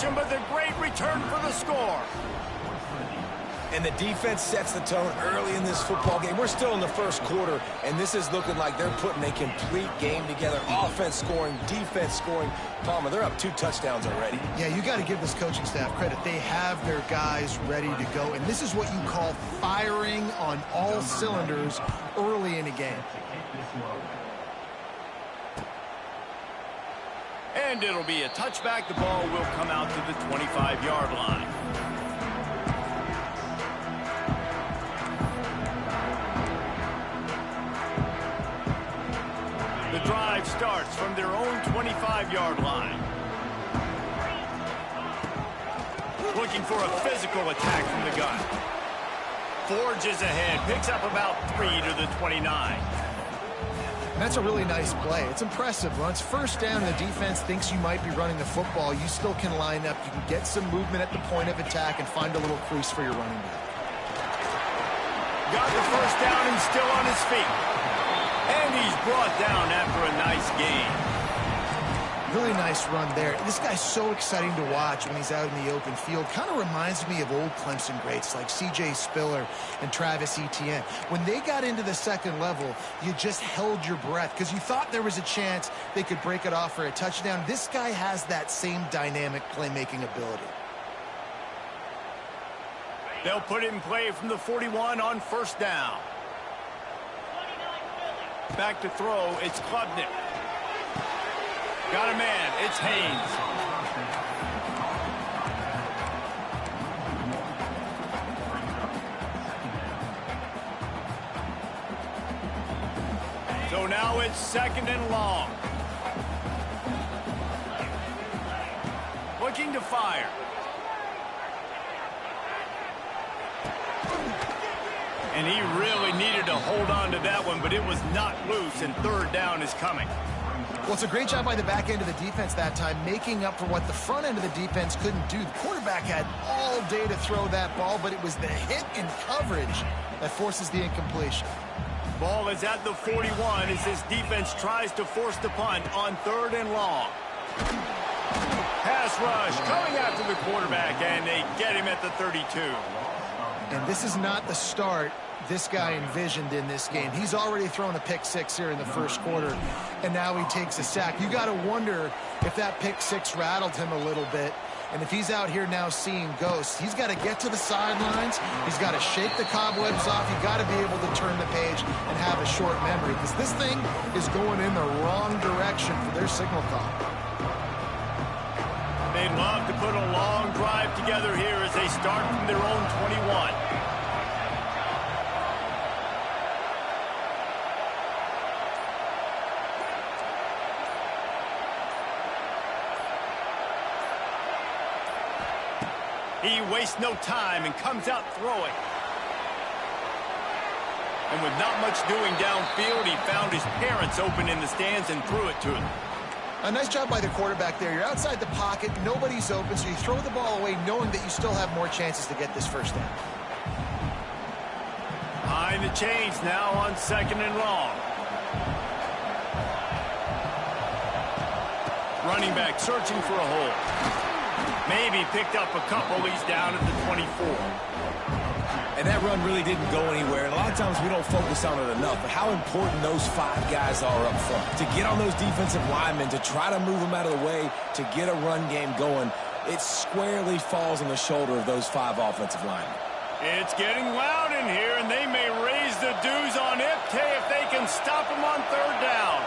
possession, but the great return for the score. And the defense sets the tone early in this football game. We're still in the first quarter, and this is looking like they're putting a complete game together. Offense scoring, defense scoring. Palmer, they're up 2 touchdowns already. Yeah, you got to give this coaching staff credit. They have their guys ready to go, and this is what you call firing on all cylinders early in a game. And it'll be a touchback. The ball will come out to the 25-yard line. The drive starts from their own 25-yard line. Looking for a physical attack from the gun. Forges ahead, picks up about 3 to the 29. That's a really nice play. It's impressive. When it's first down and the defense thinks you might be running the football, you still can line up. You can get some movement at the point of attack and find a little crease for your running back. Got the first down and still on his feet. And he's brought down after a nice gain. Really nice run there. This guy's so exciting to watch when he's out in the open field. Kind of reminds me of old Clemson greats like C.J. Spiller and Travis Etienne. When they got into the second level, you just held your breath because you thought there was a chance they could break it off for a touchdown. This guy has that same dynamic playmaking ability. They'll put it in play from the 41 on first down. Back to throw, it's Klubnik. Got a man, it's Haynes. So now it's second and long. Looking to fire. And he really needed to hold on to that one, but it was not loose, and third down is coming. Well, it's a great job by the back end of the defense that time, making up for what the front end of the defense couldn't do. The quarterback had all day to throw that ball, but it was the hit and coverage that forces the incompletion. Ball is at the 41 as this defense tries to force the punt on third and long. Pass rush coming after the quarterback, and they get him at the 32. And this is not the start this guy envisioned in this game. He's already thrown a pick six here in the first quarter, and now he takes a sack. You got to wonder if that pick six rattled him a little bit, and if he's out here now seeing ghosts. He's got to get to the sidelines. He's got to shake the cobwebs off. You got to be able to turn the page and have a short memory, because this thing is going in the wrong direction for their signal call. They'd love to put a long drive together here as they start from their own 21. He wastes no time and comes out throwing. And with not much doing downfield, he found his parents open in the stands and threw it to them. A nice job by the quarterback there. You're outside the pocket, nobody's open, so you throw the ball away knowing that you still have more chances to get this first down. Behind the chains now on second and long. Running back searching for a hole. Maybe picked up a couple. He's down at the 24. And that run really didn't go anywhere. And a lot of times we don't focus on it enough, but how important those 5 guys are up front. To get on those defensive linemen, to try to move them out of the way, to get a run game going, it squarely falls on the shoulder of those 5 offensive linemen. It's getting loud in here, and they may raise the dues on Ipke if they can stop him on third down.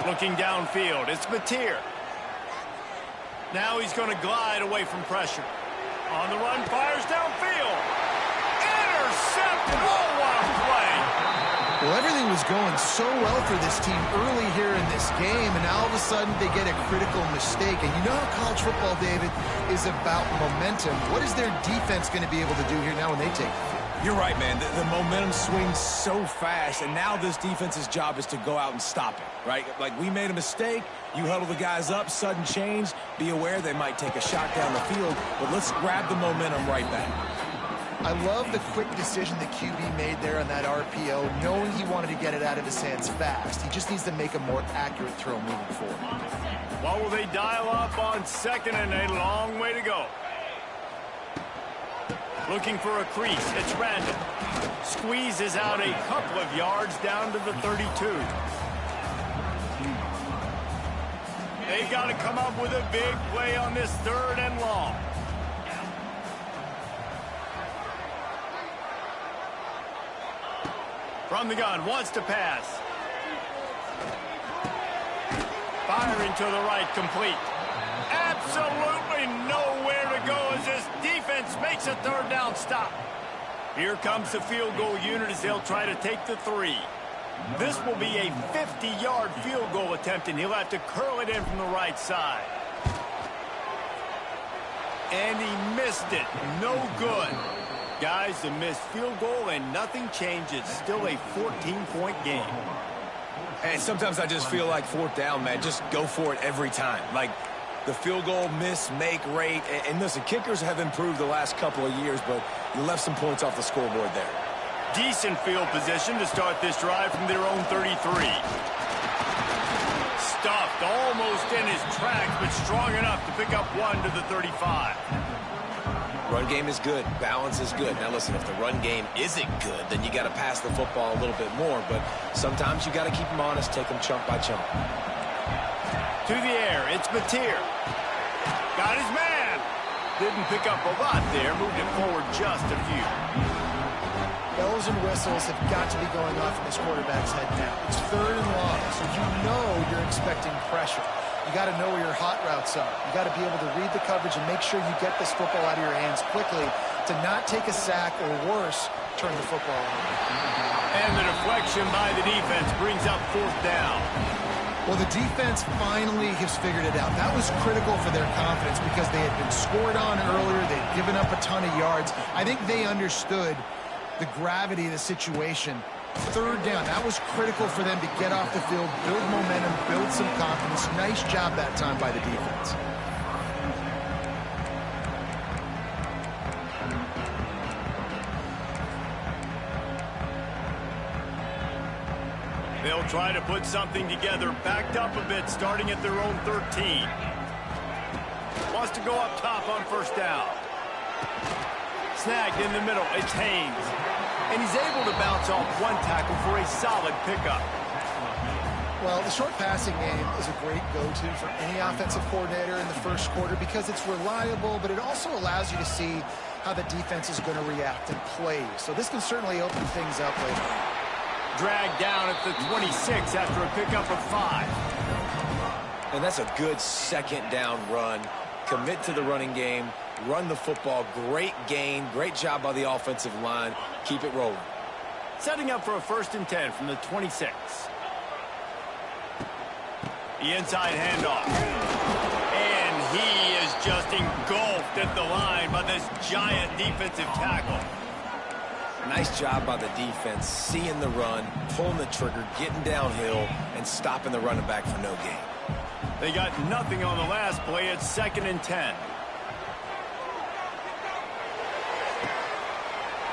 Looking downfield, it's Mateer. Now he's going to glide away from pressure. On the run, fires downfield. Intercepted. Oh, what a play. Well, everything was going so well for this team early here in this game, and now all of a sudden they get a critical mistake. And you know how college football, David, is about momentum. What is their defense going to be able to do here now when they take the field? You're right, man. The momentum swings so fast, and now this defense's job is to go out and stop it, right? Like, we made a mistake. You huddle the guys up, sudden change. Be aware they might take a shot down the field, but let's grab the momentum right back. I love the quick decision the QB made there on that RPO, knowing he wanted to get it out of his hands fast. He just needs to make a more accurate throw moving forward. What will they dial up on second and a long way to go? Looking for a crease. It's Randall. Squeezes out a couple of yards down to the 32. They've got to come up with a big play on this third and long. From the gun, wants to pass. Firing to the right, complete. Absolutely nowhere to go as this defense makes a third down stop. Here comes the field goal unit as they'll try to take the 3. This will be a 50-yard field goal attempt, and he'll have to curl it in from the right side. And he missed it. No good. Guys, a missed field goal and nothing changes. Still a 14-point game. And sometimes I just feel like fourth down, man, just go for it every time. Like the field goal miss, make rate. And listen, kickers have improved the last couple of years, but you left some points off the scoreboard there. Decent field position to start this drive from their own 33. Stuffed almost in his tracks, but strong enough to pick up 1 to the 35. Run game is good. Balance is good. Now, listen, if the run game isn't good, then you got to pass the football a little bit more. But sometimes you got to keep them honest, take them chunk by chunk. To the air, it's Mateer. Got his man. Didn't pick up a lot there. Moved it forward just a few. Bells and whistles have got to be going off in this quarterback's head now. It's third and long, so you know you're expecting pressure. You got to know where your hot routes are. You got to be able to read the coverage and make sure you get this football out of your hands quickly to not take a sack or worse, turn the football over. And the deflection by the defense brings up fourth down. Well, the defense finally has figured it out. That was critical for their confidence because they had been scored on earlier. They'd given up a ton of yards. I think they understood the gravity of the situation. Third down, that was critical for them to get off the field, build momentum, build some confidence. Nice job that time by the defense. They'll try to put something together, backed up a bit, starting at their own 13. Wants to go up top on first down. Snagged in the middle, it's Haynes. And he's able to bounce off one tackle for a solid pickup. Well, the short passing game is a great go-to for any offensive coordinator in the first quarter because it's reliable, but it also allows you to see how the defense is going to react and play. So this can certainly open things up later on. Dragged down at the 26 after a pickup of 5. And that's a good second down run. Commit to the running game. Run the football. Great gain. Great job by the offensive line. Keep it rolling. Setting up for a 1st and 10 from the 26. The inside handoff. And he is just engulfed at the line by this giant defensive tackle. Nice job by the defense, seeing the run, pulling the trigger, getting downhill, and stopping the running back for no gain. They got nothing on the last play. It's 2nd and 10.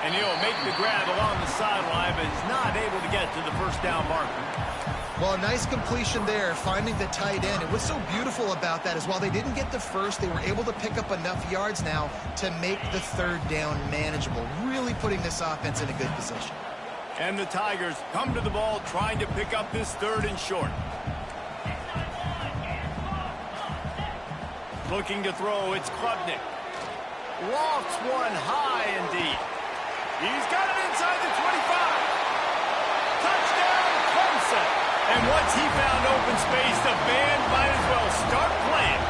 And he'll make the grab along the sideline, but is not able to get to the first down marker. Well, a nice completion there, finding the tight end. And what's so beautiful about that is while they didn't get the first, they were able to pick up enough yards now to make the third down manageable, really putting this offense in a good position. And the Tigers come to the ball trying to pick up this 3rd and short. Looking to throw, it's Klubnik. Lofts one high indeed. He's got it inside the 25. Touchdown, Clemson. And once he found open space, the band might as well start playing.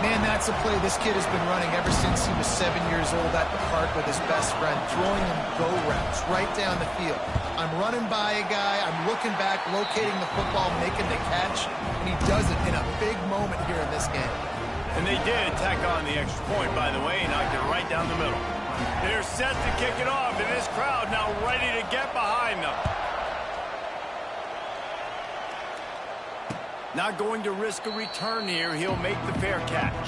Man, that's a play this kid has been running ever since he was 7 years old at the park with his best friend, throwing him go routes right down the field. I'm running by a guy, I'm looking back, locating the football, making the catch, and he does it in a big moment here in this game. And they did tack on the extra point, by the way, and knocked it right down the middle. They're set to kick it off, and this crowd now ready to get behind them. Not going to risk a return here. He'll make the fair catch.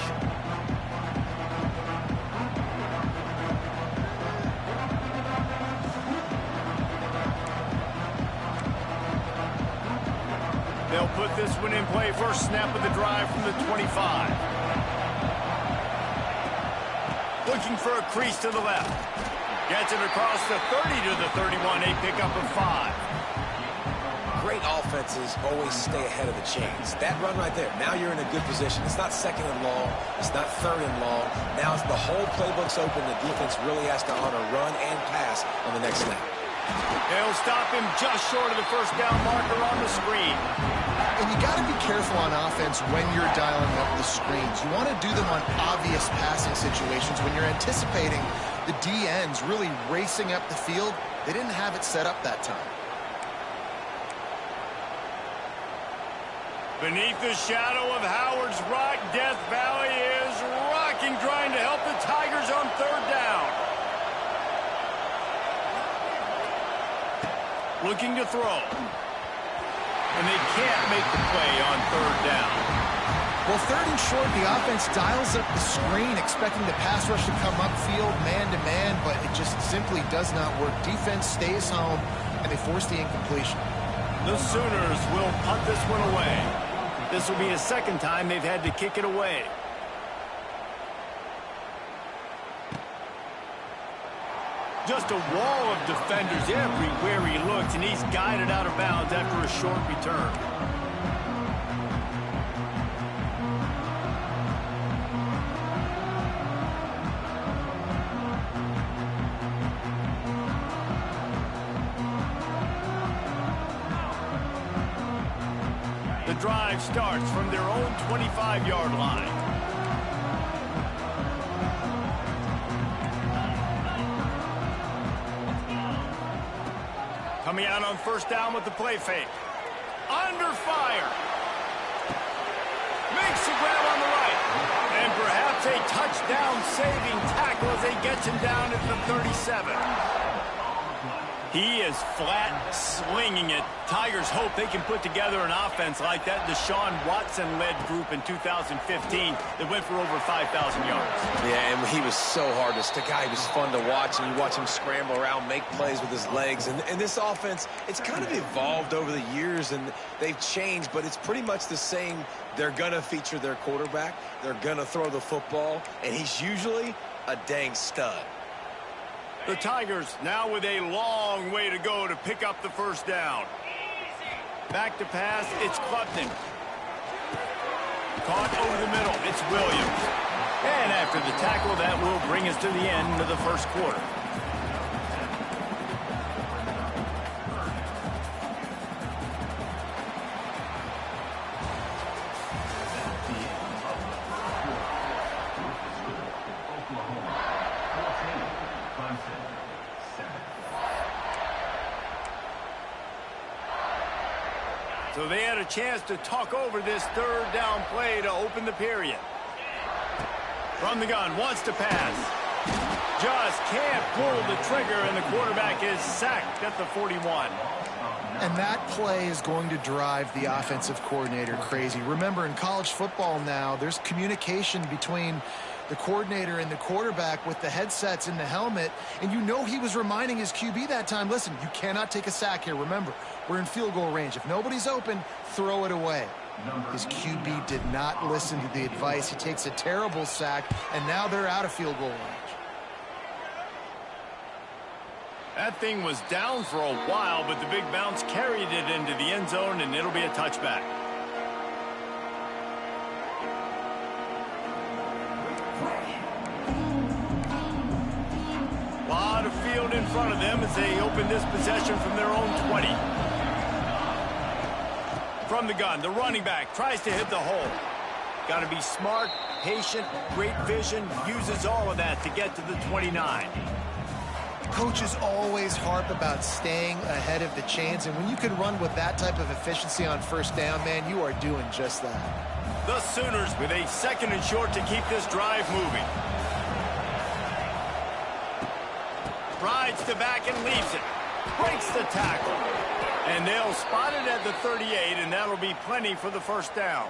this one in play. First snap of the drive from the 25. Looking for a crease to the left. Gets it across the 30 to the 31. A pickup of 5. Great offenses always stay ahead of the chains. That run right there, now you're in a good position. It's not second and long. It's not third and long. Now it's the whole playbook's open. The defense really has to honor run and pass on the next snap. They'll stop him just short of the first down marker on the screen. And you got to be careful on offense when you're dialing up the screens. You want to do them on obvious passing situations when you're anticipating the DNs really racing up the field. They didn't have it set up that time. Beneath the shadow of Howard's Rock, Death Valley is rocking, trying to help the Tigers on third down. Looking to throw. And they can't make the play on third down. Well, third and short, the offense dials up the screen, expecting the pass rush to come upfield man-to-man, but it just simply does not work. Defense stays home, and they force the incompletion. The Sooners will punt this one away. This will be a second time they've had to kick it away. Just a wall of defenders everywhere he looks, and he's guided out of bounds after a short return. The drive starts from their own 25-yard line. Coming out on first down with the play fake. Under fire. Makes the grab on the right. And perhaps a touchdown-saving tackle as they get him down at the 37. He is flat slinging it. Tigers hope they can put together an offense like that Deshaun Watson-led group in 2015 that went for over 5,000 yards. Yeah, and he was so hard to stick out. He was fun to watch, and you watch him scramble around, make plays with his legs. And this offense, it's kind of evolved over the years, and they've changed, but it's pretty much the same. They're going to feature their quarterback. They're going to throw the football, and he's usually a dang stud. The Tigers now with a long way to go to pick up the first down. Back to pass, it's Klubnik. Caught over the middle, it's Williams. And after the tackle, that will bring us to the end of the first quarter. So they had a chance to talk over this third down play to open the period. From the gun, wants to pass. Just can't pull the trigger, and the quarterback is sacked at the 41. And that play is going to drive the offensive coordinator crazy. Remember, in college football now, there's communication between the coordinator and the quarterback with the headsets in the helmet, and you know he was reminding his QB that time, listen, you cannot take a sack here. Remember, we're in field goal range. If nobody's open, throw it away. His QB did not listen to the advice. He takes a terrible sack, and now they're out of field goal range. That thing was down for a while, but the big bounce carried it into the end zone, and it'll be a touchback. A lot of field in front of them as they open this possession from their own 20. From the gun, the running back tries to hit the hole. Got to be smart, patient, great vision, uses all of that to get to the 29. Coaches always harp about staying ahead of the chains, and when you can run with that type of efficiency on first down, man, you are doing just that. The Sooners with a second and short to keep this drive moving. Rides to back and leaves it. Breaks the tackle. And they'll spot it at the 38, and that'll be plenty for the first down.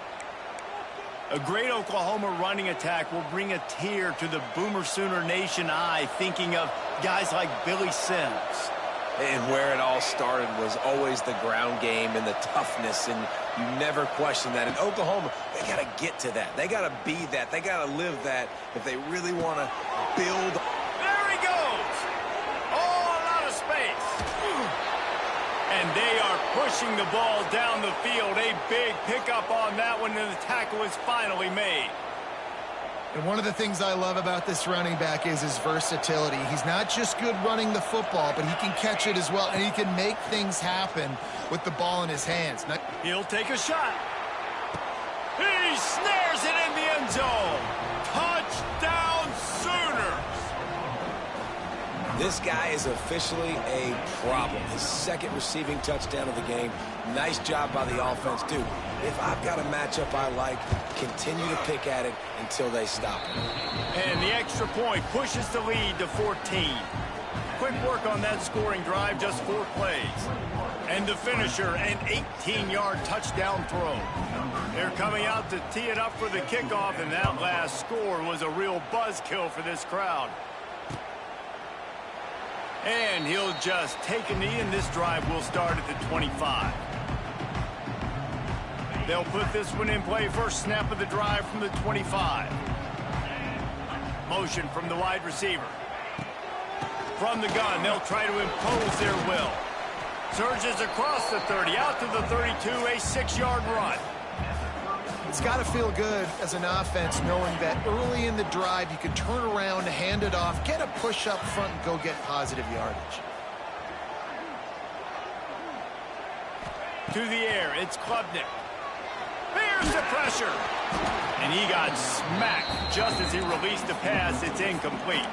A great Oklahoma running attack will bring a tear to the Boomer Sooner Nation eye, thinking of guys like Billy Sims. And where it all started was always the ground game and the toughness, and you never question that. In Oklahoma, they got to get to that. They got to be that. They got to live that if they really want to build. There he goes. All out of space. And they are pushing the ball down the field. A big pickup on that one, and the tackle is finally made. And one of the things I love about this running back is his versatility. He's not just good running the football, but he can catch it as well, and he can make things happen with the ball in his hands. He'll take a shot. He snares it in the end zone. Touchdown, Sooners. This guy is officially a problem. His second receiving touchdown of the game. Nice job by the offense. Dude, if I've got a matchup I like, continue to pick at it until they stop it. And the extra point pushes the lead to 14. Quick work on that scoring drive, just 4 plays. And the finisher, an 18-yard touchdown throw. They're coming out to tee it up for the kickoff, and that last score was a real buzzkill for this crowd. And he'll just take a knee, and this drive will start at the 25. They'll put this one in play. First snap of the drive from the 25. Motion from the wide receiver. From the gun, they'll try to impose their will. Surges across the 30, out to the 32, a 6-yard run. It's got to feel good as an offense knowing that early in the drive you can turn around, hand it off, get a push up front, and go get positive yardage. To the air, it's Klubnik. Here's the pressure. And he got smacked just as he released the pass. It's incomplete.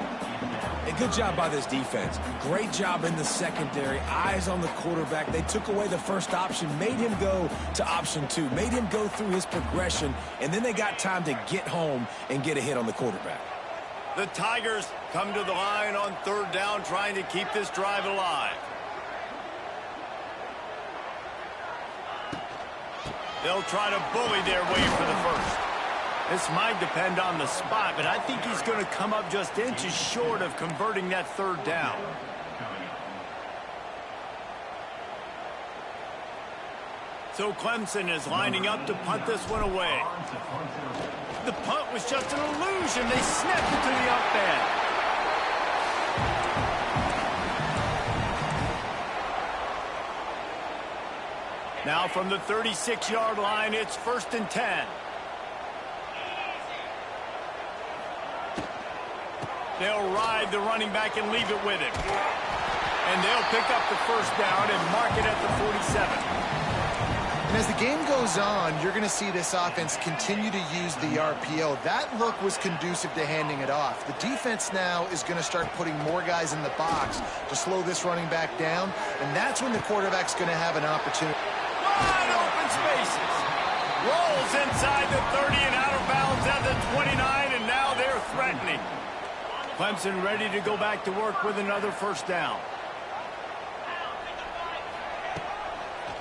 A good job by this defense. Great job in the secondary. Eyes on the quarterback. They took away the first option, made him go to option 2, made him go through his progression, and then they got time to get home and get a hit on the quarterback. The Tigers come to the line on 3rd down, trying to keep this drive alive. They'll try to bully their way for the first. This might depend on the spot, but I think he's going to come up just inches short of converting that 3rd down. So Clemson is lining up to punt this one away. The punt was just an illusion. They snapped it to the up end. Now from the 36-yard line, it's 1st and 10. They'll ride the running back and leave it with him. And they'll pick up the 1st down and mark it at the 47. And as the game goes on, you're going to see this offense continue to use the RPO. That look was conducive to handing it off. The defense now is going to start putting more guys in the box to slow this running back down, and that's when the quarterback's going to have an opportunity. Wide open spaces. Rolls inside the 30 and out of bounds at the 29, and now they're threatening. Clemson ready to go back to work with another 1st down.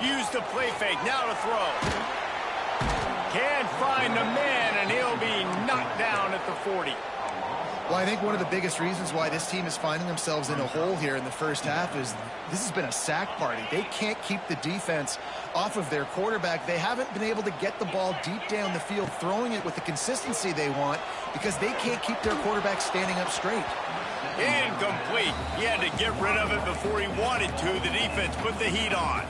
Use the play fake, now to throw. Can't find the man, and he'll be knocked down at the 40. Well, I think one of the biggest reasons why this team is finding themselves in a hole here in the first half is this has been a sack party. They can't keep the defense off of their quarterback. They haven't been able to get the ball deep down the field, throwing it with the consistency they want because they can't keep their quarterback standing up straight. Incomplete. He had to get rid of it before he wanted to. The defense put the heat on.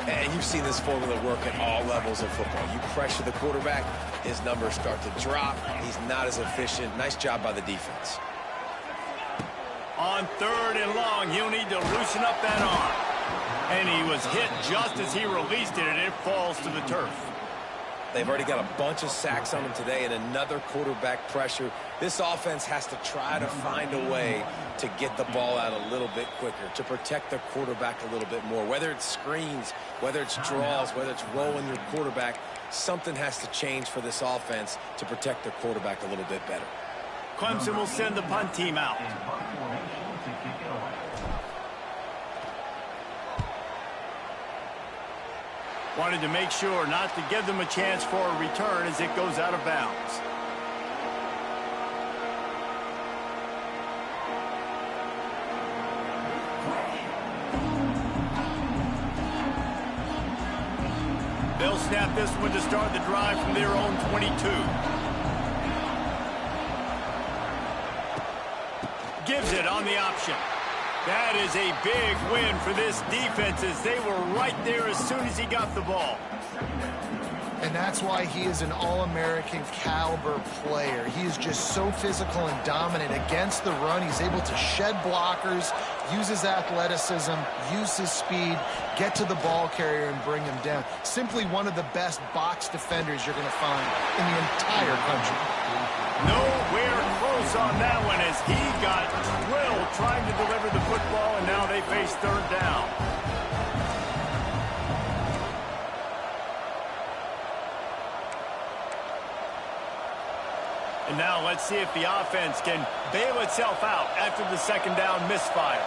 And you've seen this formula work at all levels of football. You pressure the quarterback, his numbers start to drop. He's not as efficient. Nice job by the defense. On 3rd and long, he'll need to loosen up that arm. And he was hit just as he released it, and it falls to the turf. They've already got a bunch of sacks on them today and another quarterback pressure. This offense has to try to find a way to get the ball out a little bit quicker, to protect their quarterback a little bit more. Whether it's screens, whether it's draws, whether it's rolling your quarterback, something has to change for this offense to protect their quarterback a little bit better. Clemson will send the punt team out. Wanted to make sure not to give them a chance for a return as it goes out of bounds. snap this one to start the drive from their own 22. Gives it on the option. That is a big win for this defense as they were right there as soon as he got the ball. And that's why he is an All-American caliber player. He is just so physical and dominant against the run. He's able to shed blockers, use his athleticism, use his speed, get to the ball carrier and bring him down. Simply one of the best box defenders you're going to find in the entire country. Nowhere close on that one as he got drilled trying to deliver the football, and now they face third down. And now let's see if the offense can bail itself out after the second down misfire.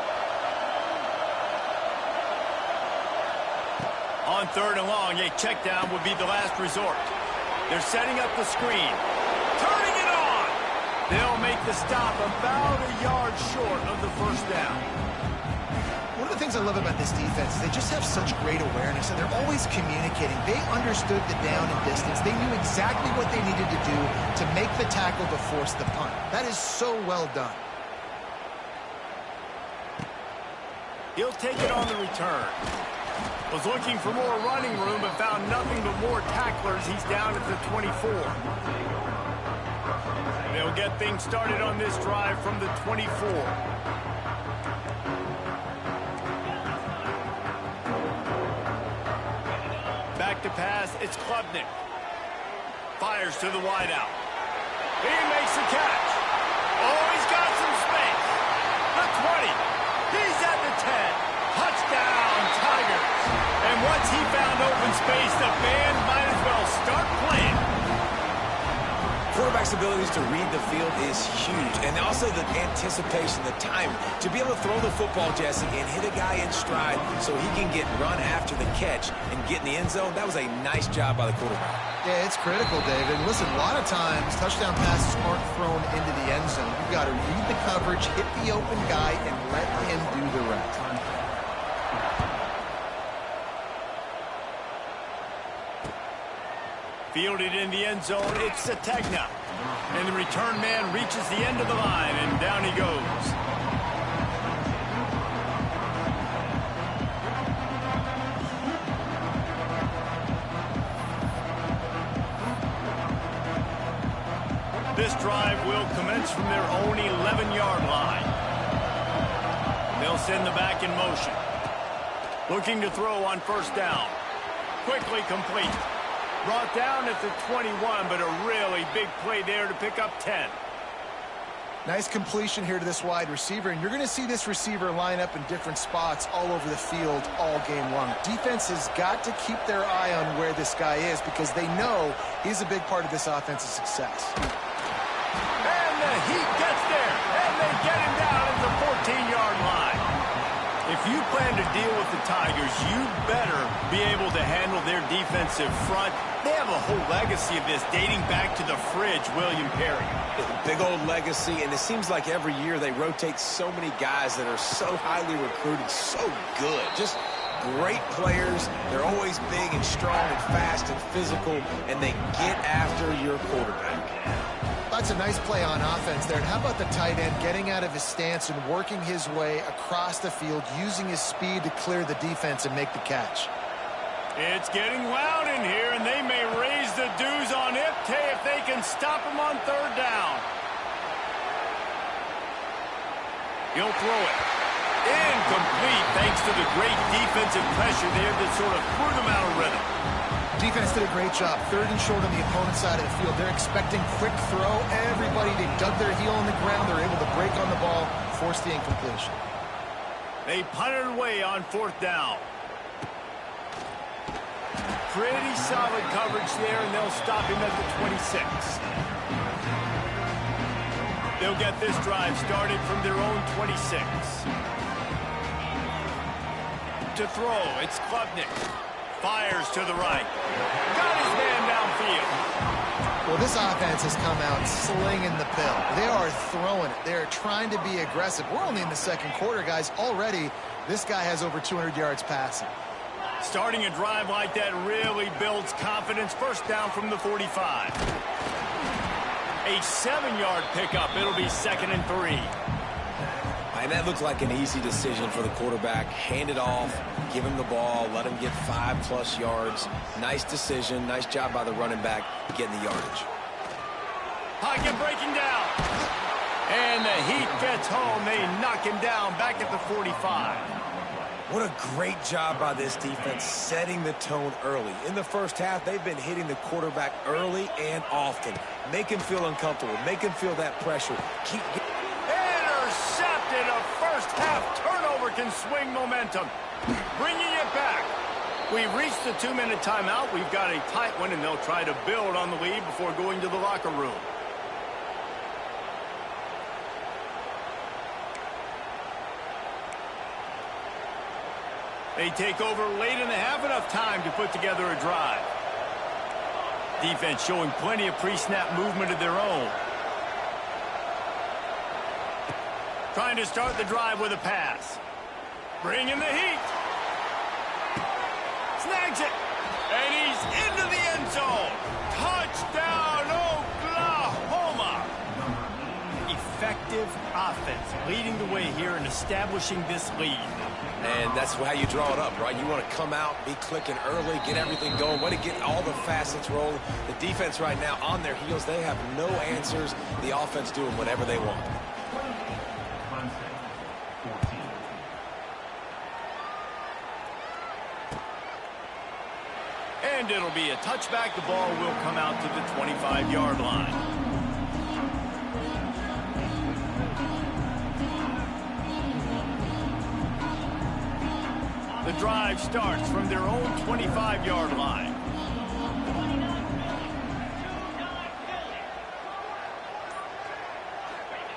On third and long, a check down would be the last resort. They're setting up the screen. Turning it on! They'll make the stop about a yard short of the first down. One of the things I love about this defense is they just have such great awareness, and they're always communicating. They understood the down and distance. They knew exactly what they needed to do to make the tackle to force the punt. That is so well done. He'll take it on the return. Was looking for more running room but found nothing but more tacklers. He's down at the 24. They'll get things started on this drive from the 24. Back to pass, it's Klubnik. Fires to the wideout. He makes the catch. Oh, he's got some space. The 20. He's at the 10. Touchdown, Tigers. And once he found open space, the band might as well start playing. Quarterback's abilities to read the field is huge, and also the anticipation, the time to be able to throw the football, Jesse, and hit a guy in stride so he can get run after the catch and get in the end zone. That was a nice job by the quarterback. Yeah, it's critical, David. Listen, a lot of times touchdown passes aren't thrown into the end zone. You've got to read the coverage, hit the open guy, and let him do the rest. Fielded in the end zone, it's Sategna. And the return man reaches the end of the line, and down he goes. This drive will commence from their own 11-yard line. They'll send the back in motion. Looking to throw on first down. Quickly complete. Brought down at the 21, but a really big play there to pick up 10. Nice completion here to this wide receiver, and you're going to see this receiver line up in different spots all over the field all game long. Defense has got to keep their eye on where this guy is because they know he's a big part of this offense's success. And the heat gets there, and they get him down at the 14-yard line. If you plan to deal with the Tigers, you better be able to handle their defensive front. They have a whole legacy of this dating back to the fridge, William Perry. Big old legacy, and it seems like every year they rotate so many guys that are so highly recruited, so good. Just great players. They're always big and strong and fast and physical, and they get after your quarterback. That's a nice play on offense there. And how about the tight end getting out of his stance and working his way across the field, using his speed to clear the defense and make the catch? It's getting loud in here, and they may raise the dues on Ipte if they can stop him on third down. He'll throw it. Incomplete, thanks to the great defensive pressure there that sort of threw them out of rhythm. Defense did a great job. Third and short on the opponent's side of the field. They're expecting quick throw. Everybody, they dug their heel on the ground. They're able to break on the ball, force the incompletion. They punted away on fourth down. Pretty solid coverage there, and they'll stop him at the 26. They'll get this drive started from their own 26. To throw, it's Klubnik. Fires to the right. Got his man downfield. Well, this offense has come out slinging the pill. They are throwing it. They're trying to be aggressive. We're only in the second quarter, guys. Already, this guy has over 200 yards passing. Starting a drive like that really builds confidence. First down from the 45. A 7-yard pickup. It'll be 2nd and 3. And that looked like an easy decision for the quarterback. Hand it off, give him the ball, let him get 5+ yards. Nice decision. Nice job by the running back getting the yardage. Pocket breaking down. And the Heat gets home. They knock him down back at the 45. What a great job by this defense setting the tone early. In the first half, they've been hitting the quarterback early and often. Make him feel uncomfortable. Make him feel that pressure. Intercepted. A first-half turnover can swing momentum. Bringing it back. We've reached the 2-minute timeout. We've got a tight one, and they'll try to build on the lead before going to the locker room. They take over late in the half, enough time to put together a drive. Defense showing plenty of pre-snap movement of their own. Trying to start the drive with a pass. Bringing the heat. Snags it. And he's into the end zone. Touchdown, Oklahoma. Effective offense leading the way here and establishing this lead. And that's how you draw it up, right? You want to come out, be clicking early, get everything going, want to get all the facets rolling. The defense right now on their heels, they have no answers. The offense doing whatever they want. And it'll be a touchback. The ball will come out to the 25-yard line. The drive starts from their own 25-yard line.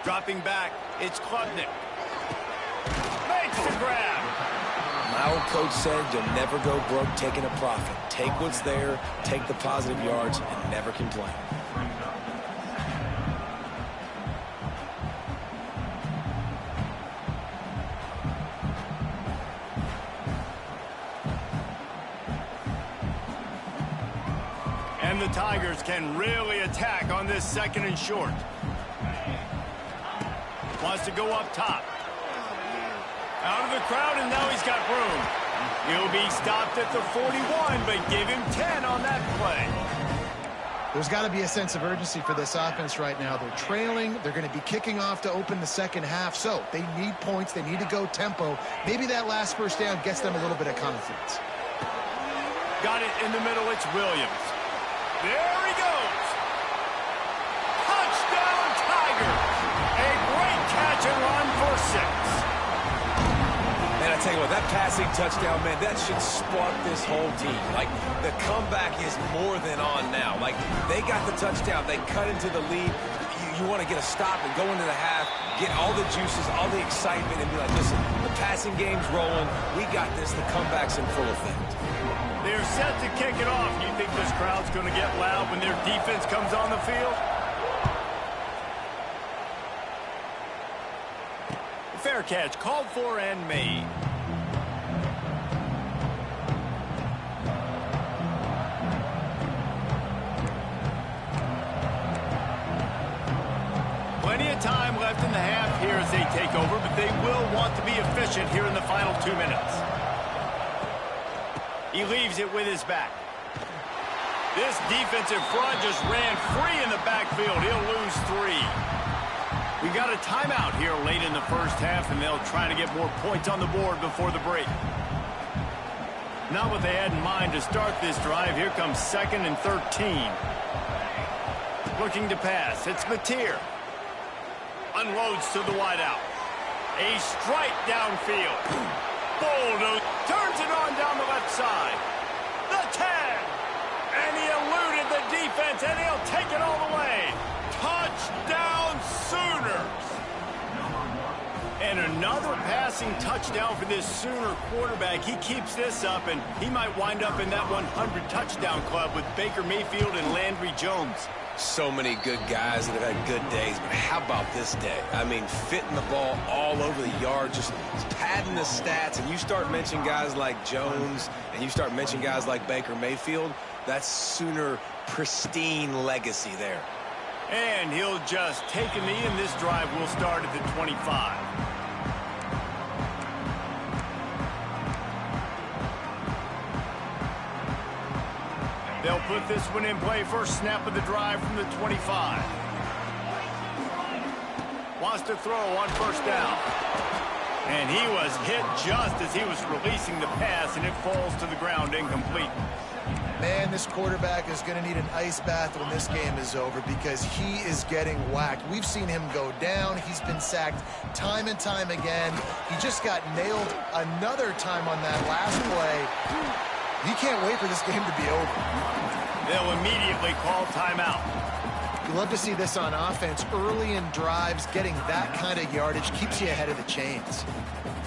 Dropping back, it's Klubnik. Makes the grab. My old coach said you'll never go broke taking a profit. Take what's there, take the positive yards, and never complain. And the Tigers can really attack on this 2nd and short. Wants to go up top. Out of the crowd, and now he's got room. He'll be stopped at the 41, but give him 10 on that play. There's got to be a sense of urgency for this offense right now. They're trailing. They're going to be kicking off to open the second half. So they need points. They need to go tempo. Maybe that last first down gets them a little bit of confidence. Got it in the middle. It's Williams. There he goes. Touchdown, Tigers. A great catch and run for 6. Man, I tell you what, that passing touchdown, man, that should spark this whole team. Like, the comeback is more than on now. Like, they got the touchdown. They cut into the lead. You want to get a stop and go into the half, get all the juices, all the excitement, and be like, listen, the passing game's rolling. We got this. The comeback's in full effect. They're set to kick it off. You think this crowd's going to get loud when their defense comes on the field? Fair catch, called for and made. Plenty of time left in the half here as they take over, but they will want to be efficient here in the final 2 minutes. He leaves it with his back. This defensive front just ran free in the backfield. He'll lose 3. We got a timeout here late in the first half, and they'll try to get more points on the board before the break. Not what they had in mind to start this drive. Here comes 2nd and 13. Looking to pass. It's Mateer. Unloads to the wideout. A strike downfield. Bulldozer turns it on down the left side. The 10. And he eluded the defense, and he'll take it all the way. Touchdown, Sooners. And another passing touchdown for this Sooner quarterback. He keeps this up, and he might wind up in that 100 touchdown club with Baker Mayfield and Landry Jones. So many good guys that have had good days, but how about this day? I mean, fitting the ball all over the yard, just padding the stats, and you start mentioning guys like Jones, and you start mentioning guys like Baker Mayfield, that's Sooner pristine legacy there. And he'll just take a knee, and this drive will start at the 25. They'll put this one in play. First snap of the drive from the 25. Wants to throw on first down. And he was hit just as he was releasing the pass, and it falls to the ground incomplete. Man, this quarterback is going to need an ice bath when this game is over because he is getting whacked. We've seen him go down. He's been sacked time and time again. He just got nailed another time on that last play. You can't wait for this game to be over. They'll immediately call timeout. You love to see this on offense. Early in drives, getting that kind of yardage keeps you ahead of the chains.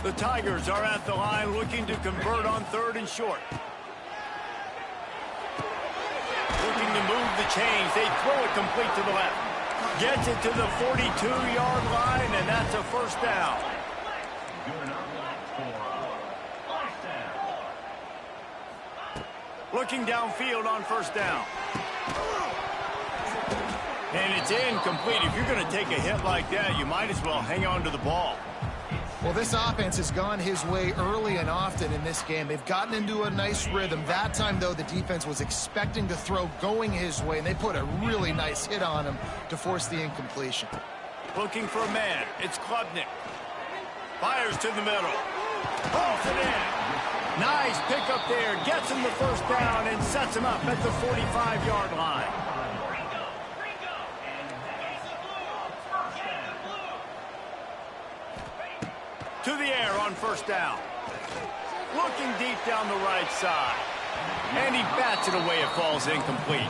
The Tigers are at the line looking to convert on 3rd and short. Looking to move the chains. They throw it complete to the left. Gets it to the 42-yard line, and that's a first down. Looking downfield on first down. And it's incomplete. If you're going to take a hit like that, you might as well hang on to the ball. Well, this offense has gone his way early and often in this game. They've gotten into a nice rhythm. That time, though, the defense was expecting to throw going his way, and they put a really nice hit on him to force the incompletion. Looking for a man. It's Klubnik. Fires to the middle. Pulls it in. Nice pickup there. Gets him the first down and sets him up at the 45-yard line. To the air on first down. Looking deep down the right side. And he bats it away. It falls incomplete.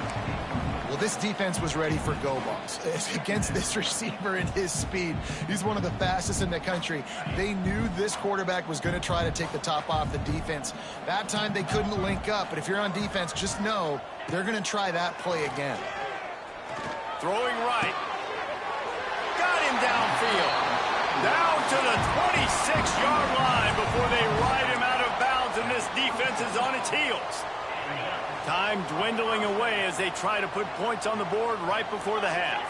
Well, this defense was ready for go balls. Against this receiver and his speed, he's one of the fastest in the country. They knew this quarterback was going to try to take the top off the defense. That time they couldn't link up, but if you're on defense, just know they're going to try that play again. Throwing right. Got him downfield. Down to the 26-yard line before they ride him out of bounds, and this defense is on its heels. Time dwindling away as they try to put points on the board right before the half.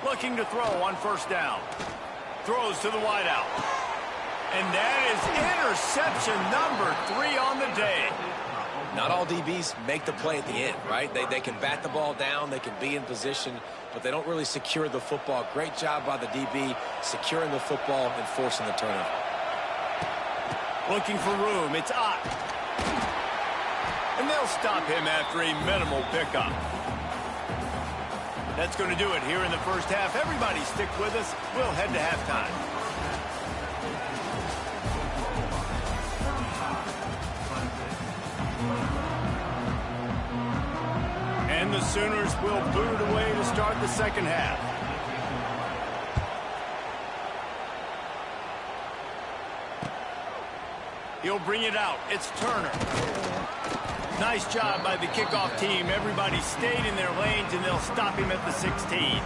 Looking to throw on first down. Throws to the wideout. And that is interception number 3 on the day. Not all DBs make the play at the end, right? They can bat the ball down, they can be in position, but they don't really secure the football. Great job by the DB securing the football and forcing the turnover. Looking for room. It's Ott. And they'll stop him after a minimal pickup. That's going to do it here in the first half. Everybody stick with us. We'll head to halftime. And the Sooners will boot it away to start the second half. He'll bring it out. It's Turner. Nice job by the kickoff team. Everybody stayed in their lanes, and they'll stop him at the 16.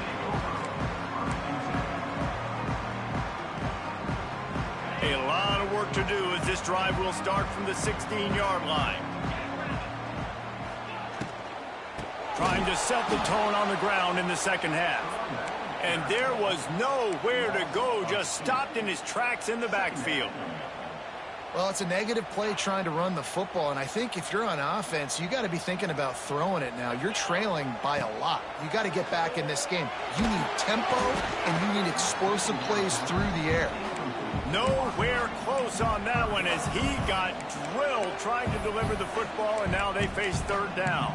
A lot of work to do as this drive will start from the 16-yard line. Trying to set the tone on the ground in the second half. And there was nowhere to go, just stopped in his tracks in the backfield. Well, it's a negative play trying to run the football, and I think if you're on offense, you got to be thinking about throwing it now. You're trailing by a lot. You got to get back in this game. You need tempo, and you need explosive plays through the air. Nowhere close on that one as he got drilled trying to deliver the football, and now they face third down.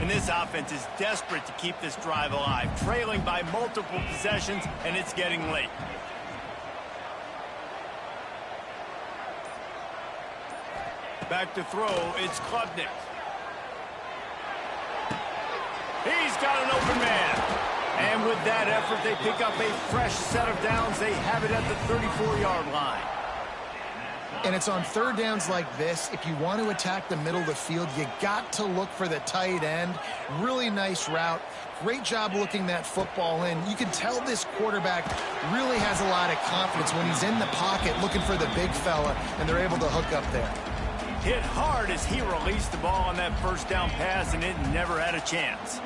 This offense is desperate to keep this drive alive, trailing by multiple possessions, and it's getting late. Back to throw, it's Klubnik. He's got an open man. And with that effort, they pick up a fresh set of downs. They have it at the 34-yard line. And it's on third downs like this. If you want to attack the middle of the field, you got to look for the tight end. Really nice route. Great job looking that football in. You can tell this quarterback really has a lot of confidence when he's in the pocket looking for the big fella, and they're able to hook up there. Hit hard as he released the ball on that first down pass, and it never had a chance.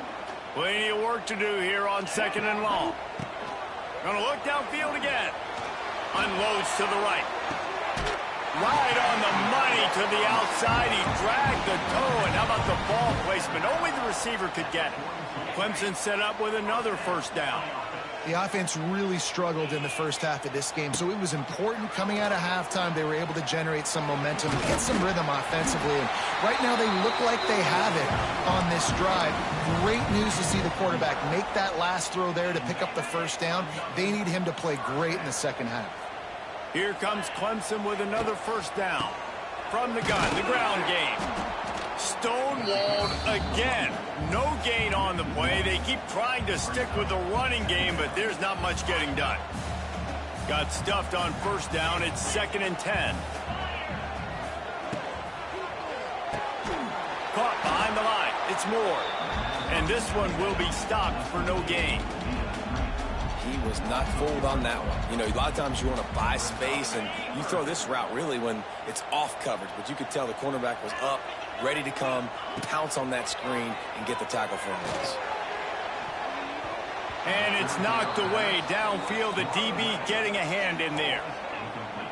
Plenty of work to do here on 2nd and long. Gonna look downfield again. Unloads to the right. Right on the money to the outside. He dragged the toe, and how about the ball placement? Only the receiver could get it. Clemson set up with another first down. The offense really struggled in the first half of this game, so it was important coming out of halftime. They were able to generate some momentum, get some rhythm offensively, and right now they look like they have it on this drive. Great news to see the quarterback make that last throw there to pick up the first down. They need him to play great in the second half. Here comes Clemson with another first down. From the gun, the ground game. Stonewalled again. No gain on the play. They keep trying to stick with the running game, but there's not much getting done. Got stuffed on first down. It's 2nd and 10. Caught behind the line. It's Moore. And this one will be stopped for no gain. He was not fooled on that one. You know, a lot of times you want to buy space, and you throw this route really when it's off coverage. But you could tell the cornerback was up, ready to come, pounce on that screen, and get the tackle for a loss. And it's knocked away downfield. The DB getting a hand in there.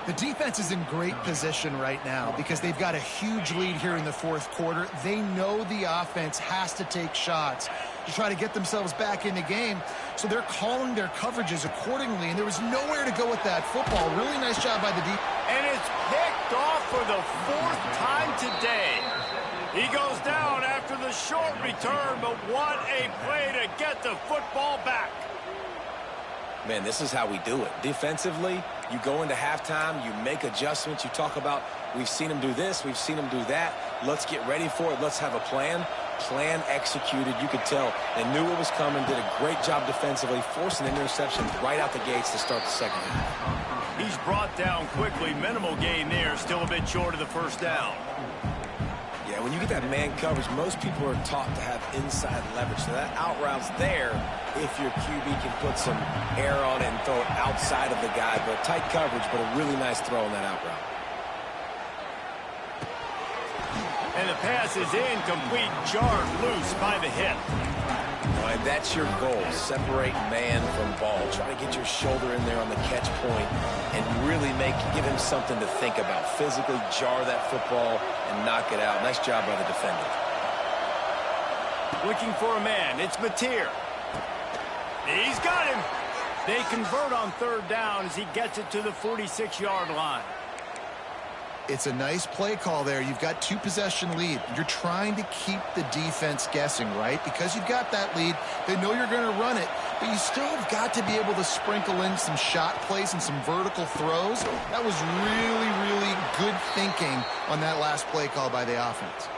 The defense is in great position right now because they've got a huge lead here in the fourth quarter. They know the offense has to take shots to try to get themselves back in the game. So they're calling their coverages accordingly, and there was nowhere to go with that football. Really nice job by the defense. And it's picked off for the 4th time today. He goes down after the short return, but what a play to get the football back. Man, this is how we do it. Defensively, you go into halftime, you make adjustments. You talk about, we've seen them do this, we've seen them do that. Let's get ready for it. Let's have a plan. Plan executed. You could tell they knew what was coming, did a great job defensively, forcing interceptions right out the gates to start the second half. He's brought down quickly. Minimal gain there. Still a bit short of the first down. Yeah, when you get that man coverage, most people are taught to have inside leverage. So that out route's there if your QB can put some air on it and throw it outside of the guy. But tight coverage, but a really nice throw on that out route. And the pass is incomplete, jarred loose by the hip. All right, that's your goal. Separate man from ball. Try to get your shoulder in there on the catch point and really give him something to think about. Physically jar that football and knock it out. Nice job by the defender. Looking for a man. It's Mateer. He's got him. They convert on third down as he gets it to the 46-yard line. It's a nice play call there. You've got 2-possession lead. You're trying to keep the defense guessing, right? Because you've got that lead. They know you're going to run it, but you still have got to be able to sprinkle in some shot plays and some vertical throws. That was really, really good thinking on that last play call by the offense.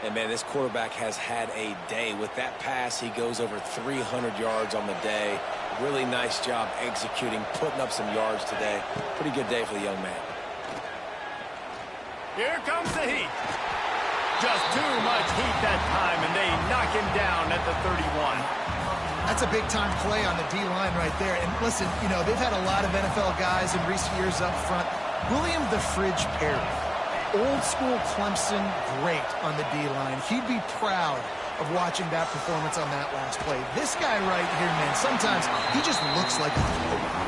And, man, this quarterback has had a day. With that pass, he goes over 300 yards on the day. Really nice job executing, putting up some yards today. Pretty good day for the young man. Here comes the heat. Just too much heat that time, and they knock him down at the 31. That's a big-time play on the D-line right there. And listen, you know, they've had a lot of NFL guys in recent years up front. William the Fridge Perry, old-school Clemson great on the D-line. He'd be proud of watching that performance on that last play. This guy right here, man, sometimes he just looks like a thrower.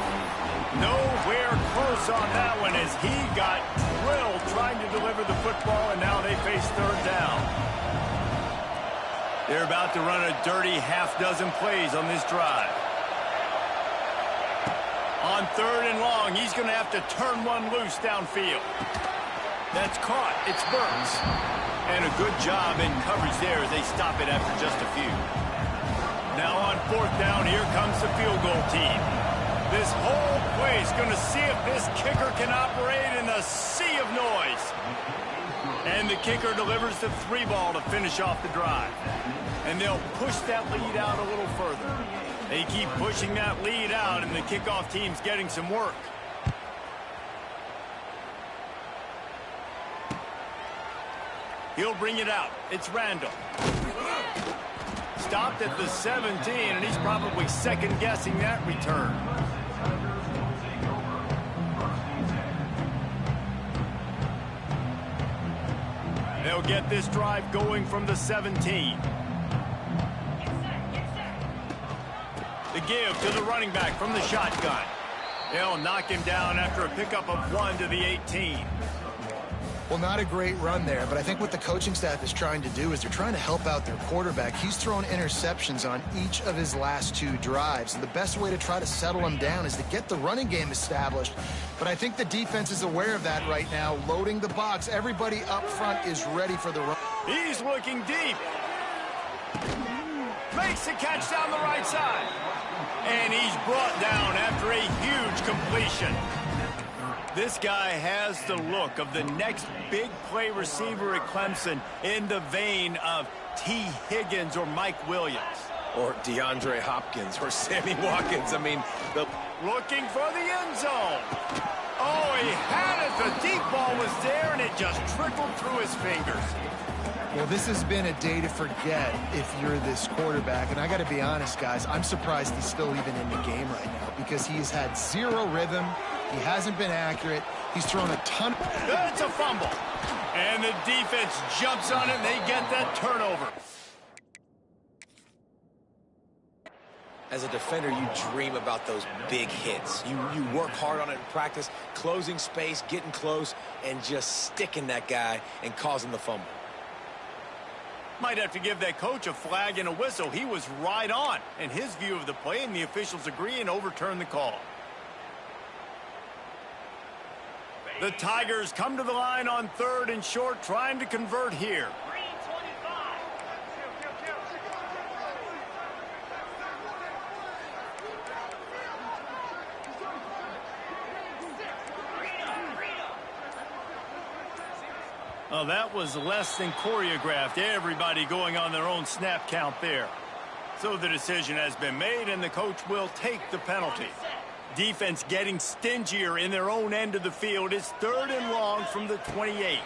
Nowhere close on that one as he got drilled trying to deliver the football, and now they face third down. They're about to run a dirty half-dozen plays on this drive. On third and long, he's going to have to turn one loose downfield. That's caught. It's Burks. And a good job in coverage there as they stop it after just a few. Now on fourth down, here comes the field goal team. This whole play is going to see if this kicker can operate in a sea of noise. And the kicker delivers the 3-ball to finish off the drive. And they'll push that lead out a little further. They keep pushing that lead out, and the kickoff team's getting some work. He'll bring it out. It's Randall. Stopped at the 17, and he's probably second-guessing that return. They'll get this drive going from the 17. The give to the running back from the shotgun. They'll knock him down after a pickup of 1 to the 18. Well, not a great run there, but I think what the coaching staff is trying to do is they're trying to help out their quarterback. He's thrown interceptions on each of his last 2 drives, and the best way to try to settle him down is to get the running game established. But I think the defense is aware of that right now, loading the box. Everybody up front is ready for the run. He's looking deep. Makes the catch down the right side. And he's brought down after a huge completion. This guy has the look of the next big play receiver at Clemson, in the vein of T. Higgins or Mike Williams. Or DeAndre Hopkins or Sammy Watkins. I mean, looking for the end zone. Oh, he had it. The deep ball was there, and it just trickled through his fingers. Well, this has been a day to forget if you're this quarterback. And I got to be honest, guys, I'm surprised he's still even in the game right now because he's had 0 rhythm. He hasn't been accurate. He's thrown a ton. It's a fumble. And the defense jumps on it, and they get that turnover. as a defender, you dream about those big hits. You work hard on it in practice, closing space, getting close, and just sticking that guy and causing the fumble. Might have to give that coach a flag and a whistle. He was right on in his view of the play, and the officials agree and overturn the call. The Tigers come to the line on 3rd and short, trying to convert here. Oh, that was less than choreographed. Everybody going on their own snap count there. So the decision has been made, and the coach will take the penalty. Defense getting stingier in their own end of the field. It's 3rd and long from the 28.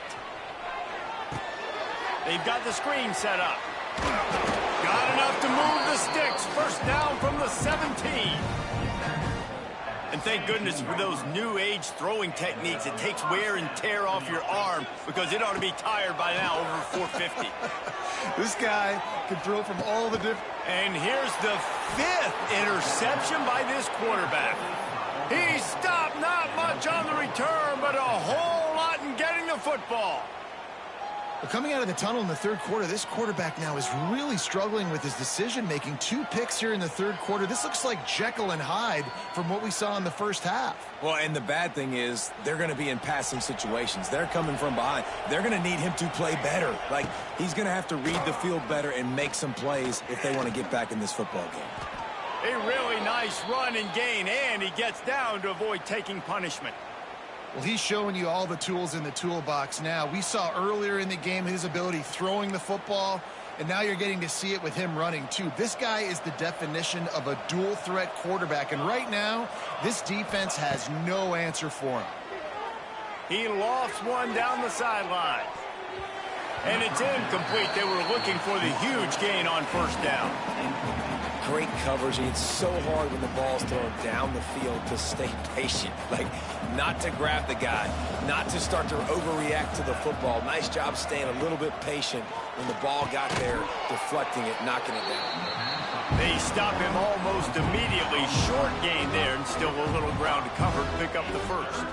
They've got the screen set up. Got enough to move the sticks. First down from the 17. And thank goodness for those new age throwing techniques. It takes wear and tear off your arm because it ought to be tired by now, over 450. This guy can throw from all the different... And here's the 5th interception by this quarterback. He stopped not much on the return, but a whole lot in getting the football. Well, coming out of the tunnel in the 3rd quarter, this quarterback now is really struggling with his decision-making. 2 picks here in the 3rd quarter. This looks like Jekyll and Hyde from what we saw in the first half. Well, and the bad thing is they're going to be in passing situations. They're coming from behind. They're going to need him to play better. Like, he's going to have to read the field better and make some plays if they want to get back in this football game. A really nice run and gain, and he gets down to avoid taking punishment. Well, he's showing you all the tools in the toolbox now. We saw earlier in the game his ability throwing the football, and now you're getting to see it with him running, too. This guy is the definition of a dual-threat quarterback, and right now, this defense has no answer for him. He lofts one down the sideline. And it's incomplete. They were looking for the huge gain on 1st down. Great coverage, and it's so hard when the ball's thrown down the field to stay patient. Like, not to grab the guy, not to start to overreact to the football. Nice job staying a little bit patient when the ball got there, deflecting it, knocking it down. They stop him almost immediately. Short gain there, and still a little ground to cover to pick up the 1st.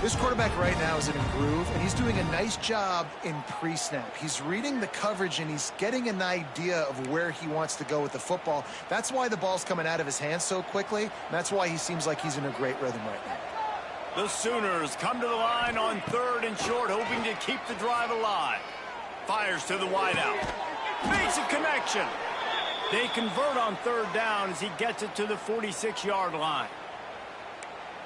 This quarterback right now is in a groove, and he's doing a nice job in pre-snap. He's reading the coverage, and he's getting an idea of where he wants to go with the football. That's why the ball's coming out of his hands so quickly, and that's why he seems like he's in a great rhythm right now. The Sooners come to the line on 3rd and short, hoping to keep the drive alive. Fires to the wideout. Makes a connection. They convert on 3rd down as he gets it to the 46-yard line.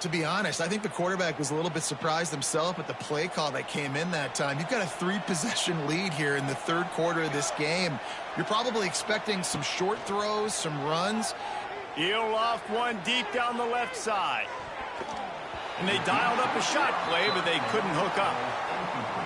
To be honest, I think the quarterback was a little bit surprised himself at the play call that came in that time. You've got a 3-possession lead here in the third quarter of this game. You're probably expecting some short throws, some runs. He'll loft one deep down the left side. And they dialed up a shot play, but they couldn't hook up.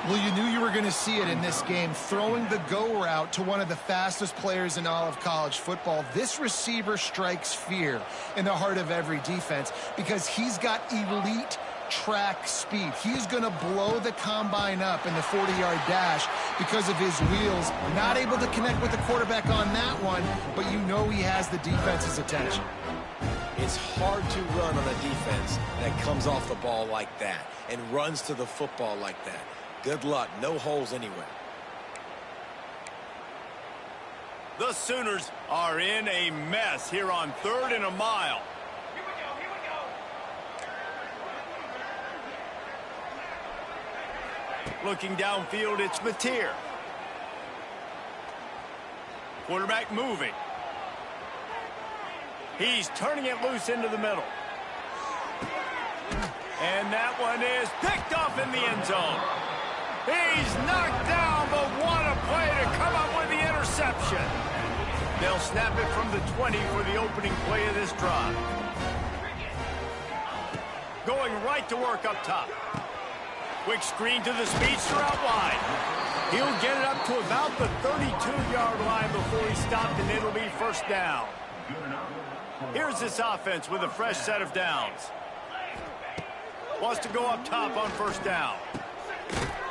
Well, you knew you were going to see it in this game, throwing the go route to one of the fastest players in all of college football. This receiver strikes fear in the heart of every defense because he's got elite track speed. He's going to blow the combine up in the 40-yard dash because of his wheels. Not able to connect with the quarterback on that one, but you know he has the defense's attention. It's hard to run on a defense that comes off the ball like that and runs to the football like that. Good luck. No holes anywhere. The Sooners are in a mess here on 3rd and a mile. Here we go. Looking downfield, it's Mateer. Quarterback moving. He's turning it loose into the middle. And that one is picked off in the end zone. He's knocked down, but what a play to come up with the interception. They'll snap it from the 20 for the opening play of this drive. Going right to work up top. Quick screen to the speedster out wide. He'll get it up to about the 32-yard line before he stopped, and it'll be first down. Here's this offense with a fresh set of downs. Wants to go up top on first down.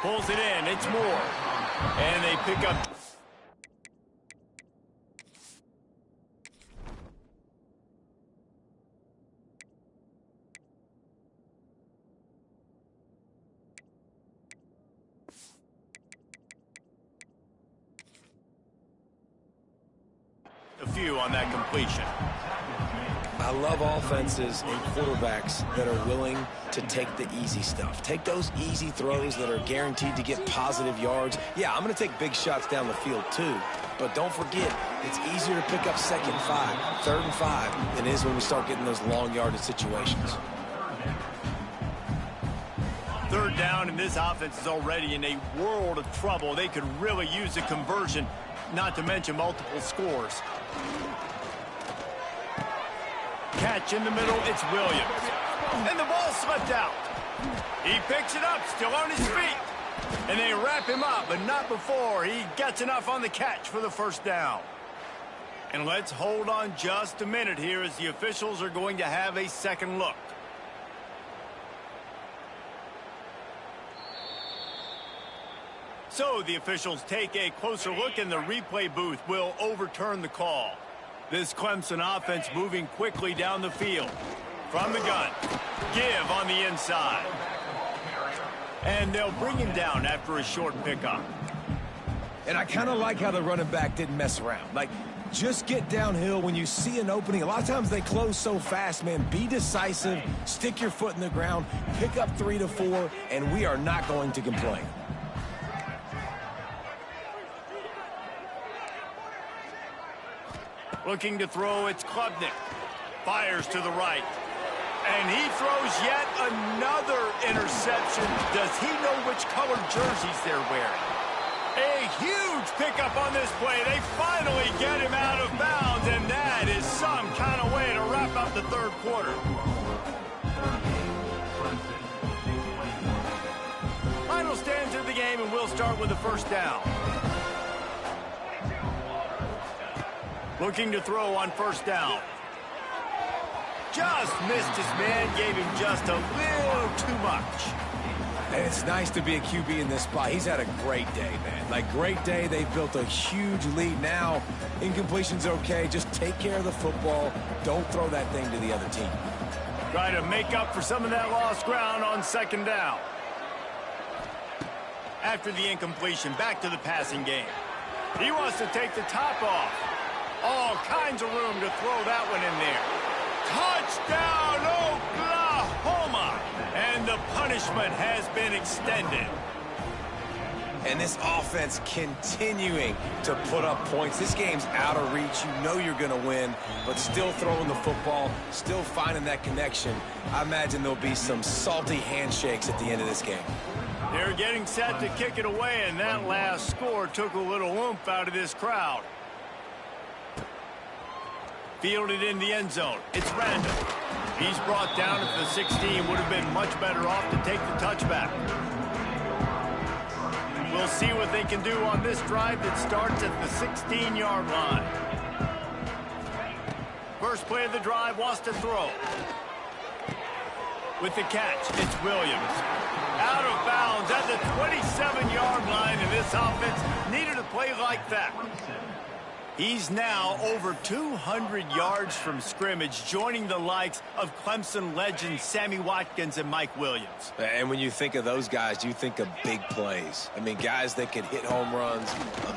Pulls it in. It's Moore. And they pick up. A few on that completion. I love offenses and quarterbacks that are willing to take the easy stuff. Take those easy throws that are guaranteed to get positive yards. Yeah, I'm going to take big shots down the field too. But don't forget, it's easier to pick up 2nd and 5, 3rd and 5 than it is when we start getting those long yardage situations. 3rd down, and this offense is already in a world of trouble. They could really use a conversion, not to mention multiple scores. Catch in the middle, it's Williams. And the ball slipped out. He picks it up, still on his feet. And they wrap him up, but not before he gets enough on the catch for the first down. And let's hold on just a minute here as the officials are going to have a second look. So the officials take a closer look, and the replay booth will overturn the call. This Clemson offense moving quickly down the field. From the gun. Give on the inside. And they'll bring him down after a short pickup. And I kind of like how the running back didn't mess around. Like, just get downhill when you see an opening. A lot of times they close so fast, man. Be decisive. Stick your foot in the ground. Pick up 3 to 4, and we are not going to complain. Looking to throw, it's Klubnik. Fires to the right. And he throws yet another interception. Does he know which colored jerseys they're wearing? A huge pickup on this play. They finally get him out of bounds, and that is some kind of way to wrap up the 3rd quarter. Final stanza of the game, and we'll start with the first down. Looking to throw on first down. Just missed his man, gave him just a little too much. And it's nice to be a QB in this spot. He's had a great day, man. Like, great day. They've built a huge lead now. Incompletion's okay. Just take care of the football. Don't throw that thing to the other team. Try to make up for some of that lost ground on 2nd down. After the incompletion, back to the passing game. He wants to take the top off. All kinds of room to throw that one in there. Touchdown, Oklahoma! And the punishment has been extended. And this offense continuing to put up points. This game's out of reach. You know you're going to win, but still throwing the football, still finding that connection. I imagine there'll be some salty handshakes at the end of this game. They're getting set to kick it away, and that last score took a little oomph out of this crowd. Fielded in the end zone. It's Randall. He's brought down at the 16. Would have been much better off to take the touchback. We'll see what they can do on this drive that starts at the 16-yard line. First play of the drive, wants to throw. With the catch, it's Williams. Out of bounds at the 27-yard line, and this offense needed a play like that. He's now over 200 yards from scrimmage, joining the likes of Clemson legends Sammy Watkins and Mike Williams. And when you think of those guys, you think of big plays. I mean, guys that can hit home runs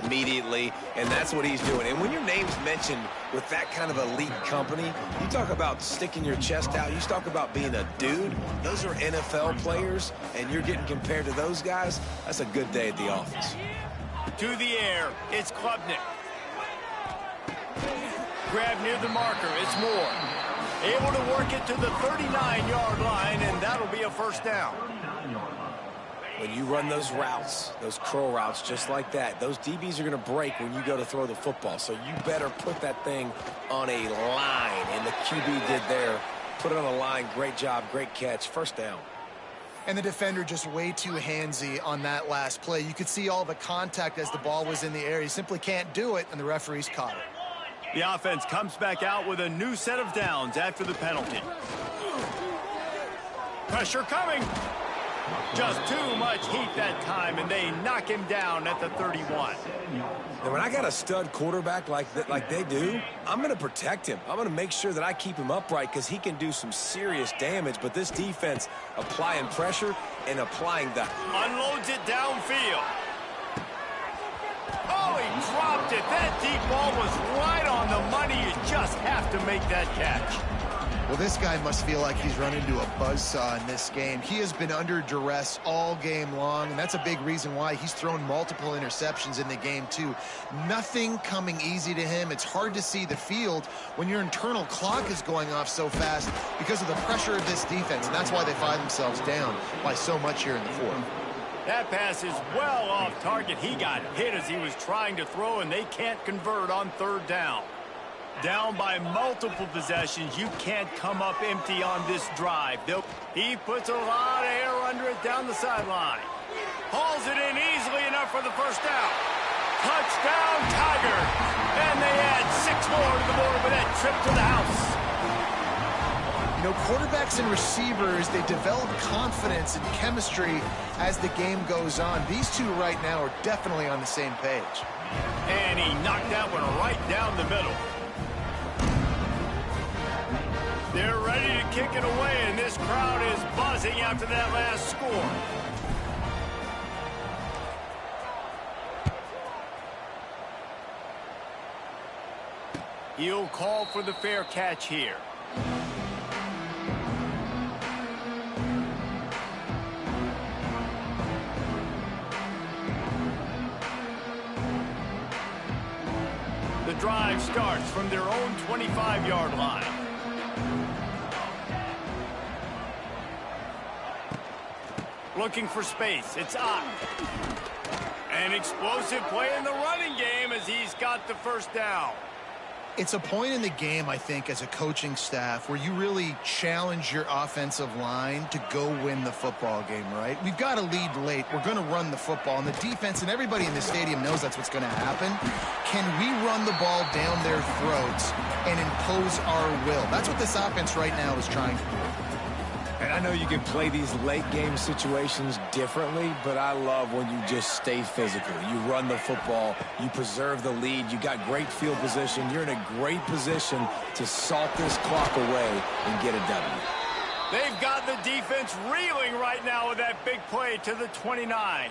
immediately, and that's what he's doing. And when your name's mentioned with that kind of elite company, you talk about sticking your chest out, you talk about being a dude. Those are NFL players, and you're getting compared to those guys. That's a good day at the office. To the air, it's Klubnik. Grab near the marker, it's Moore. Able to work it to the 39-yard line, and that'll be a first down. When you run those routes, those curl routes just like that, those DBs are going to break when you go to throw the football. So you better put that thing on a line, and the QB did there. Put it on a line, great job, great catch, first down. And the defender just way too handsy on that last play. You could see all the contact as the ball was in the air. He simply can't do it, and the referees caught it. The offense comes back out with a new set of downs after the penalty. Pressure coming. Just too much heat that time, and they knock him down at the 31. And when I got a stud quarterback like they do, I'm going to protect him. I'm going to make sure that I keep him upright because he can do some serious damage. But this defense applying pressure and applying the... Unloads it downfield. Oh, he dropped it. That deep ball was right on the money. You just have to make that catch. Well, this guy must feel like he's run into a buzzsaw in this game. He has been under duress all game long, and that's a big reason why he's thrown multiple interceptions in the game, too. Nothing coming easy to him. It's hard to see the field when your internal clock is going off so fast because of the pressure of this defense, and that's why they find themselves down by so much here in the fourth. That pass is well off target. He got hit as he was trying to throw, and they can't convert on third down. Down by multiple possessions, you can't come up empty on this drive. He puts a lot of air under it down the sideline. Hauls it in easily enough for the first down. Touchdown, Tiger. And they add 6 more to the board with that trip to the house. You know, quarterbacks and receivers, they develop confidence and chemistry as the game goes on. These two right now are definitely on the same page. And he knocked that one right down the middle. They're ready to kick it away, and this crowd is buzzing after that last score. He'll call for the fair catch here. The drive starts from their own 25-yard line. Looking for space. It's Ott. An explosive play in the running game as he's got the first down. It's a point in the game, I think, as a coaching staff where you really challenge your offensive line to go win the football game, right? We've got a lead late. We're going to run the football. And the defense and everybody in the stadium knows that's what's going to happen. Can we run the ball down their throats and impose our will? That's what this offense right now is trying to do. And I know you can play these late-game situations differently, but I love when you just stay physical. You run the football, you preserve the lead, you got great field position, you're in a great position to salt this clock away and get a W. They've got the defense reeling right now with that big play to the 29.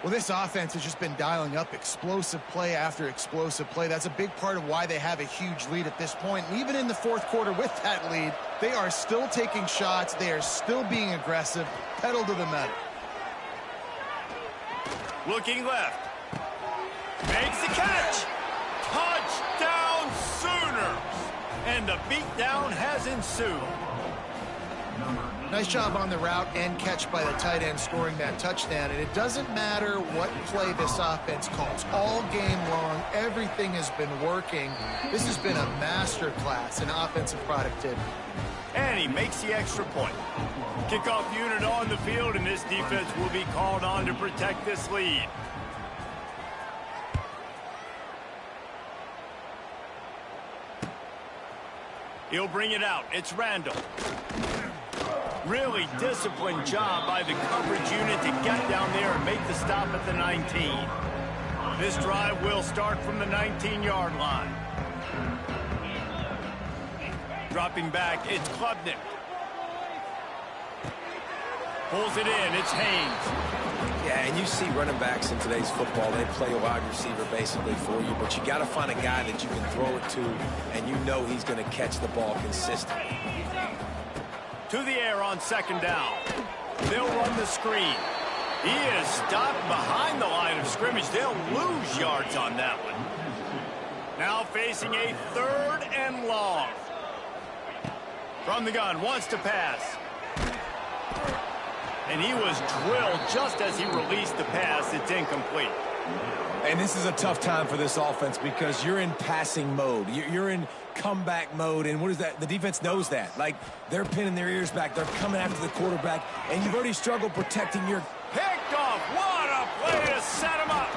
Well, this offense has just been dialing up explosive play after explosive play. That's a big part of why they have a huge lead at this point. And even in the fourth quarter with that lead, they are still taking shots. They are still being aggressive, pedal to the metal. Looking left. Makes the catch. Touchdown Sooners. And the beatdown has ensued. Nice job on the route and catch by the tight end scoring that touchdown. And it doesn't matter what play this offense calls. All game long, everything has been working. This has been a masterclass in offensive productivity. And he makes the extra point. Kickoff unit on the field, and this defense will be called on to protect this lead. He'll bring it out. It's Randall. Really disciplined job by the coverage unit to get down there and make the stop at the 19. This drive will start from the 19-yard line. Dropping back, it's Klubnik. Pulls it in, it's Haynes. Yeah, and you see running backs in today's football, they play a wide receiver basically for you, but you got to find a guy that you can throw it to, and you know he's going to catch the ball consistently. To the air on second down. They'll run the screen. He is stopped behind the line of scrimmage. They'll lose yards on that one. Now facing a 3rd and long. From the gun, wants to pass. And he was drilled just as he released the pass. It's incomplete. And this is a tough time for this offense because you're in passing mode. You're in comeback mode, and what is that? The defense knows that. Like, they're pinning their ears back. They're coming after the quarterback, and you've already struggled protecting your... Picked off. What a play to set him up.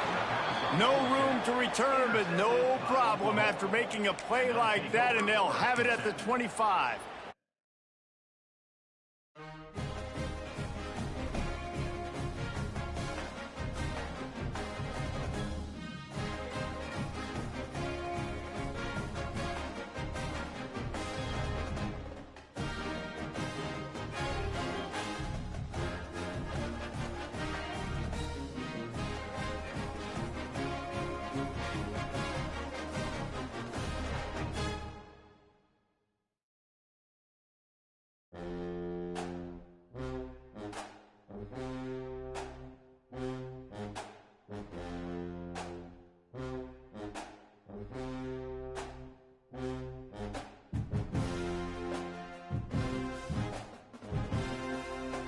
No room to return, but no problem after making a play like that, and they'll have it at the 25.